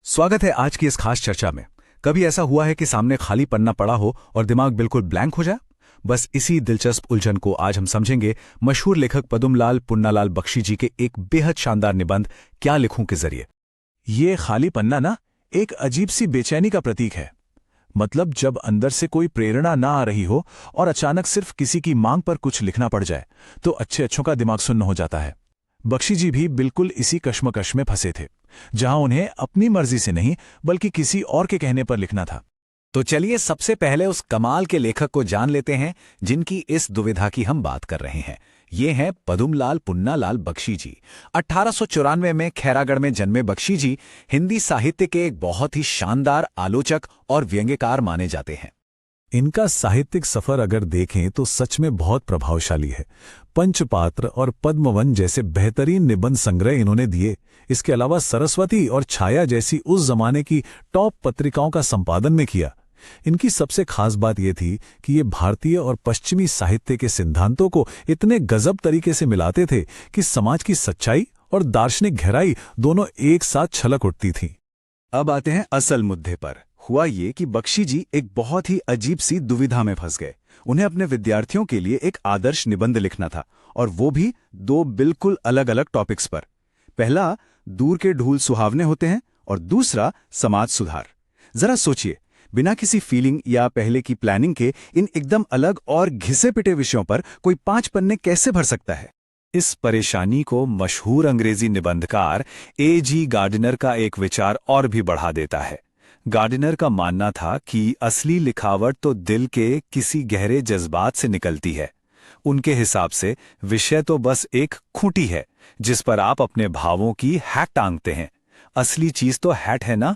स्वागत है आज की इस खास चर्चा में। कभी ऐसा हुआ है कि सामने खाली पन्ना पड़ा हो और दिमाग बिल्कुल ब्लैंक हो जाए? बस इसी दिलचस्प उलझन को आज हम समझेंगे मशहूर लेखक पद्मलाल पुन्नालाल बख्शी जी के एक बेहद शानदार निबंध क्या लिखूं के जरिए। ये खाली पन्ना ना एक अजीब सी बेचैनी का प्रतीक है। मतलब जब अंदर से कोई प्रेरणा ना आ रही हो और अचानक सिर्फ किसी की मांग पर कुछ लिखना पड़ जाए तो अच्छों का दिमाग सुन्न हो जाता है। बख्शी जी भी बिल्कुल इसी कश्मकश में फंसे थे, जहां उन्हें अपनी मर्जी से नहीं बल्कि किसी और के कहने पर लिखना था। तो चलिए सबसे पहले उस कमाल के लेखक को जान लेते हैं जिनकी इस दुविधा की हम बात कर रहे हैं। ये हैं पद्मलाल पुन्नालाल बख्शी जी। 1894 में खैरागढ़ में जन्मे बख्शी जी हिंदी साहित्य के एक बहुत ही शानदार आलोचक और व्यंग्यकार माने जाते हैं। इनका साहित्यिक सफर अगर देखें तो सच में बहुत प्रभावशाली है। पंचपात्र और पद्मवन जैसे बेहतरीन निबंध संग्रह इन्होंने दिए। इसके अलावा सरस्वती और छाया जैसी उस जमाने की टॉप पत्रिकाओं का संपादन में किया। इनकी सबसे खास बात यह थी कि ये भारतीय और पश्चिमी साहित्य के सिद्धांतों को इतने गजब तरीके से मिलाते थे कि समाज की सच्चाई और दार्शनिक गहराई दोनों एक साथ छलक उठती थीं। अब आते हैं असल मुद्दे पर। हुआ ये कि बख्शी जी एक बहुत ही अजीब सी दुविधा में फंस गए। उन्हें अपने विद्यार्थियों के लिए एक आदर्श निबंध लिखना था, और वो भी दो बिल्कुल अलग अलग टॉपिक्स पर। पहला, दूर के ढूल सुहावने होते हैं, और दूसरा, समाज सुधार। जरा सोचिए, बिना किसी फीलिंग या पहले की प्लानिंग के इन एकदम अलग और घिसे पिटे विषयों पर कोई 5 पन्ने कैसे भर सकता है? इस परेशानी को मशहूर अंग्रेजी निबंधकार A.G. गार्डिनर का एक विचार और भी बढ़ा देता है। गार्डिनर का मानना था कि असली लिखावट तो दिल के किसी गहरे जज्बात से निकलती है। उनके हिसाब से विषय तो बस एक खूंटी है जिस पर आप अपने भावों की हैट टांगते हैं। असली चीज तो हैट है ना।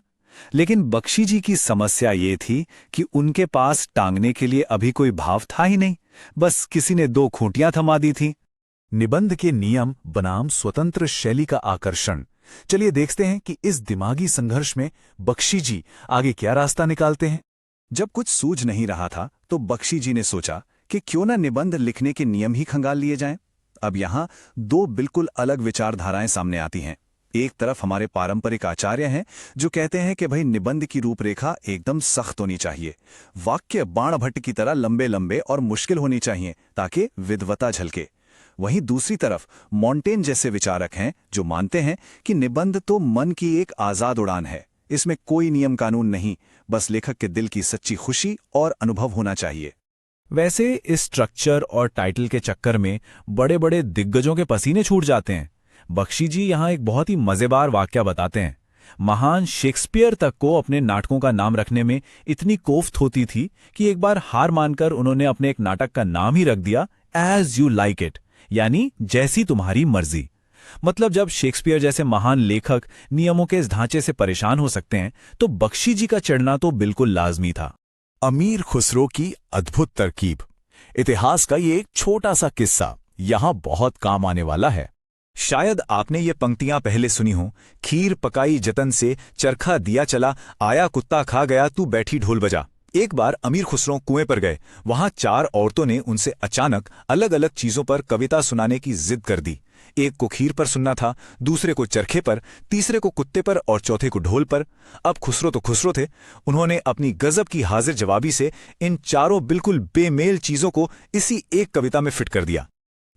लेकिन बख्शी जी की समस्या ये थी कि उनके पास टांगने के लिए अभी कोई भाव था ही नहीं, बस किसी ने 2 खूंटियां थमा दी थीं। निबंध के नियम बनाम स्वतंत्र शैली का आकर्षण। चलिए देखते हैं कि इस दिमागी संघर्ष में बख्शी जी आगे क्या रास्ता निकालते हैं। जब कुछ सूझ नहीं रहा था तो बख्शी जी ने सोचा कि क्यों ना निबंध लिखने के नियम ही खंगाल लिए जाएं। अब यहाँ 2 बिल्कुल अलग विचारधाराएं सामने आती हैं। एक तरफ हमारे पारंपरिक आचार्य हैं जो कहते हैं कि भाई निबंध की रूपरेखा एकदम सख्त होनी चाहिए, वाक्य बाण भट्ट की तरह लंबे लंबे और मुश्किल होनी चाहिए ताकि विद्वता झलके। वहीं दूसरी तरफ मॉन्टेन जैसे विचारक हैं जो मानते हैं कि निबंध तो मन की एक आजाद उड़ान है, इसमें कोई नियम कानून नहीं, बस लेखक के दिल की सच्ची खुशी और अनुभव होना चाहिए। वैसे इस स्ट्रक्चर और टाइटल के चक्कर में बड़े बड़े दिग्गजों के पसीने छूट जाते हैं। बख्शी जी यहाँ एक बहुत ही मजेदार वाकया बताते हैं। महान शेक्सपियर तक को अपने नाटकों का नाम रखने में इतनी कोफ्त होती थी कि एक बार हार मानकर उन्होंने अपने एक नाटक का नाम ही रख दिया एज यू लाइक इट, यानी जैसी तुम्हारी मर्जी। मतलब जब शेक्सपियर जैसे महान लेखक नियमों के इस ढांचे से परेशान हो सकते हैं तो बख्शी जी का चढ़ना तो बिल्कुल लाजमी था। अमीर खुसरो की अद्भुत तरकीब। इतिहास का ये एक छोटा सा किस्सा यहां बहुत काम आने वाला है। शायद आपने ये पंक्तियां पहले सुनी हो। खीर पकाई जतन से, चरखा दिया चला, आया कुत्ता खा गया, तू बैठी ढोल बजा। एक बार अमीर खुसरो कुएं पर गए। वहां 4 औरतों ने उनसे अचानक अलग अलग चीजों पर कविता सुनाने की जिद कर दी। एक को खीर पर सुनना था, दूसरे को चरखे पर, तीसरे को कुत्ते पर और चौथे को ढोल पर। अब खुसरो तो खुसरो थे, उन्होंने अपनी गजब की हाजिर जवाबी से इन चारों बिल्कुल बेमेल चीजों को इसी एक कविता में फिट कर दिया।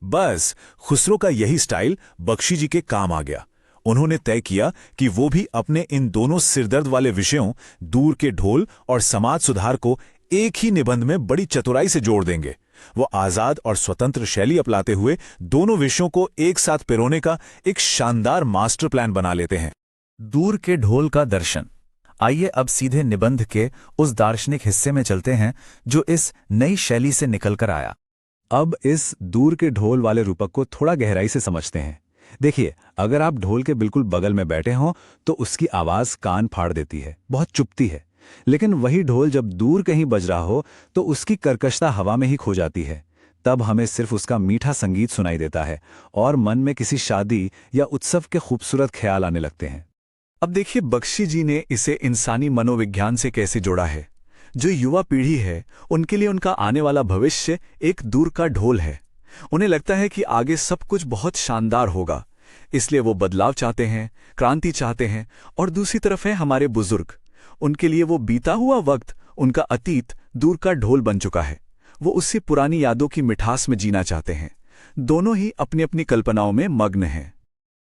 बस खुसरो का यही स्टाइल बख्शी जी के काम आ गया। उन्होंने तय किया कि वो भी अपने इन दोनों सिरदर्द वाले विषयों, दूर के ढोल और समाज सुधार को एक ही निबंध में बड़ी चतुराई से जोड़ देंगे। वो आजाद और स्वतंत्र शैली अपनाते हुए दोनों विषयों को एक साथ पिरोने का एक शानदार मास्टर प्लान बना लेते हैं। दूर के ढोल का दर्शन। आइए अब सीधे निबंध के उस दार्शनिक हिस्से में चलते हैं जो इस नई शैली से निकलकर आया। अब इस दूर के ढोल वाले रूपक को थोड़ा गहराई से समझते हैं। देखिए, अगर आप ढोल के बिल्कुल बगल में बैठे हों तो उसकी आवाज कान फाड़ देती है, बहुत चुभती है। लेकिन वही ढोल जब दूर कहीं बज रहा हो तो उसकी कर्कशता हवा में ही खो जाती है। तब हमें सिर्फ उसका मीठा संगीत सुनाई देता है और मन में किसी शादी या उत्सव के खूबसूरत ख्याल आने लगते हैं। अब देखिए बख्शी जी ने इसे इंसानी मनोविज्ञान से कैसे जोड़ा है। जो युवा पीढ़ी है उनके लिए उनका आने वाला भविष्य एक दूर का ढोल है। उन्हें लगता है कि आगे सब कुछ बहुत शानदार होगा, इसलिए वो बदलाव चाहते हैं, क्रांति चाहते हैं। और दूसरी तरफ है हमारे बुजुर्ग। उनके लिए वो बीता हुआ वक्त, उनका अतीत दूर का ढोल बन चुका है। वो उससे पुरानी यादों की मिठास में जीना चाहते हैं। दोनों ही अपनी अपनी कल्पनाओं में मग्न हैं।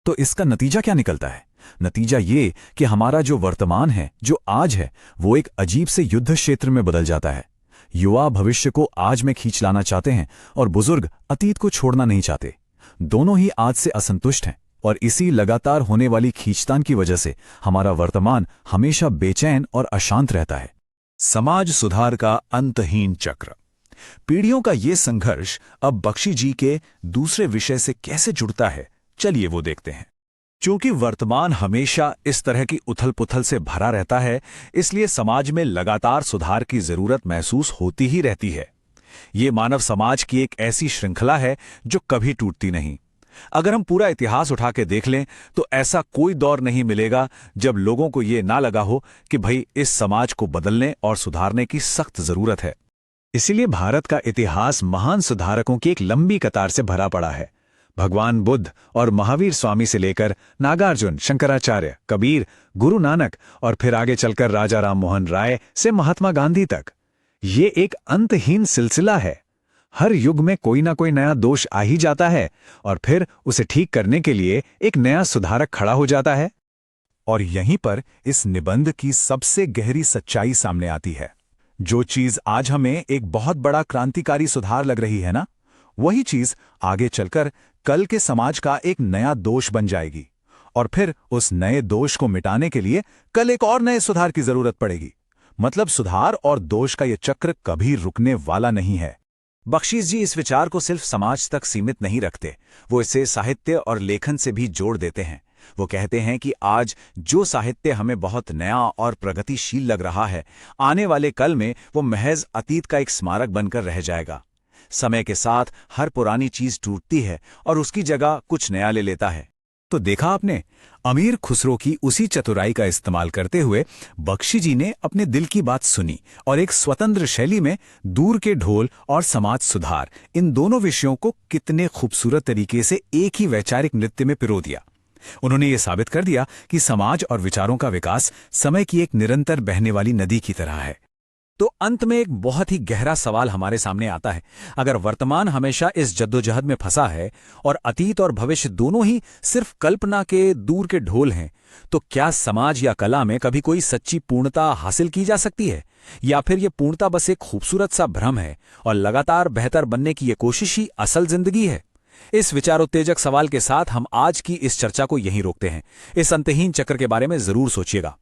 तो इसका नतीजा क्या निकलता है? नतीजा ये कि हमारा जो वर्तमान है, जो आज है, वो एक अजीब से युद्ध क्षेत्र में बदल जाता है। युवा भविष्य को आज में खींच लाना चाहते हैं और बुजुर्ग अतीत को छोड़ना नहीं चाहते। दोनों ही आज से असंतुष्ट हैं और इसी लगातार होने वाली खींचतान की वजह से हमारा वर्तमान हमेशा बेचैन और अशांत रहता है। समाज सुधार का अंतहीन चक्र। पीढ़ियों का ये संघर्ष अब बख्शी जी के दूसरे विषय से कैसे जुड़ता है, चलिए वो देखते हैं। क्योंकि वर्तमान हमेशा इस तरह की उथल-पुथल से भरा रहता है, इसलिए समाज में लगातार सुधार की जरूरत महसूस होती ही रहती है। ये मानव समाज की एक ऐसी श्रृंखला है जो कभी टूटती नहीं। अगर हम पूरा इतिहास उठा के देख लें तो ऐसा कोई दौर नहीं मिलेगा जब लोगों को ये ना लगा हो कि भाई इस समाज को बदलने और सुधारने की सख्त जरूरत है। इसीलिए भारत का इतिहास महान सुधारकों की एक लंबी कतार से भरा पड़ा है। भगवान बुद्ध और महावीर स्वामी से लेकर नागार्जुन, शंकराचार्य, कबीर, गुरु नानक और फिर आगे चलकर राजा राम मोहन राय से महात्मा गांधी तक, ये एक अंतहीन सिलसिला है। हर युग में कोई ना कोई नया दोष आ ही जाता है और फिर उसे ठीक करने के लिए एक नया सुधारक खड़ा हो जाता है। और यहीं पर इस निबंध की सबसे गहरी सच्चाई सामने आती है। जो चीज आज हमें एक बहुत बड़ा क्रांतिकारी सुधार लग रही है ना, वही चीज आगे चलकर कल के समाज का एक नया दोष बन जाएगी। और फिर उस नए दोष को मिटाने के लिए कल एक और नए सुधार की जरूरत पड़ेगी। मतलब सुधार और दोष का यह चक्र कभी रुकने वाला नहीं है। बख्शीश जी इस विचार को सिर्फ समाज तक सीमित नहीं रखते, वो इसे साहित्य और लेखन से भी जोड़ देते हैं। वो कहते हैं कि आज जो साहित्य हमें बहुत नया और प्रगतिशील लग रहा है, आने वाले कल में वो महज अतीत का एक स्मारक बनकर रह जाएगा। समय के साथ हर पुरानी चीज टूटती है और उसकी जगह कुछ नया ले लेता है। तो देखा आपने, अमीर खुसरो की उसी चतुराई का इस्तेमाल करते हुए बख्शी जी ने अपने दिल की बात सुनी और एक स्वतंत्र शैली में दूर के ढोल और समाज सुधार, इन दोनों विषयों को कितने खूबसूरत तरीके से एक ही वैचारिक नृत्य में पिरो दिया। उन्होंने ये साबित कर दिया कि समाज और विचारों का विकास समय की एक निरंतर बहने वाली नदी की तरह है। तो अंत में एक बहुत ही गहरा सवाल हमारे सामने आता है। अगर वर्तमान हमेशा इस जद्दोजहद में फंसा है और अतीत और भविष्य दोनों ही सिर्फ कल्पना के दूर के ढोल हैं, तो क्या समाज या कला में कभी कोई सच्ची पूर्णता हासिल की जा सकती है? या फिर यह पूर्णता बस एक खूबसूरत सा भ्रम है और लगातार बेहतर बनने की यह कोशिश ही असल जिंदगी है? इस विचारोत्तेजक सवाल के साथ हम आज की इस चर्चा को यहीं रोकते हैं। इस अंतहीन चक्र के बारे में जरूर सोचिएगा।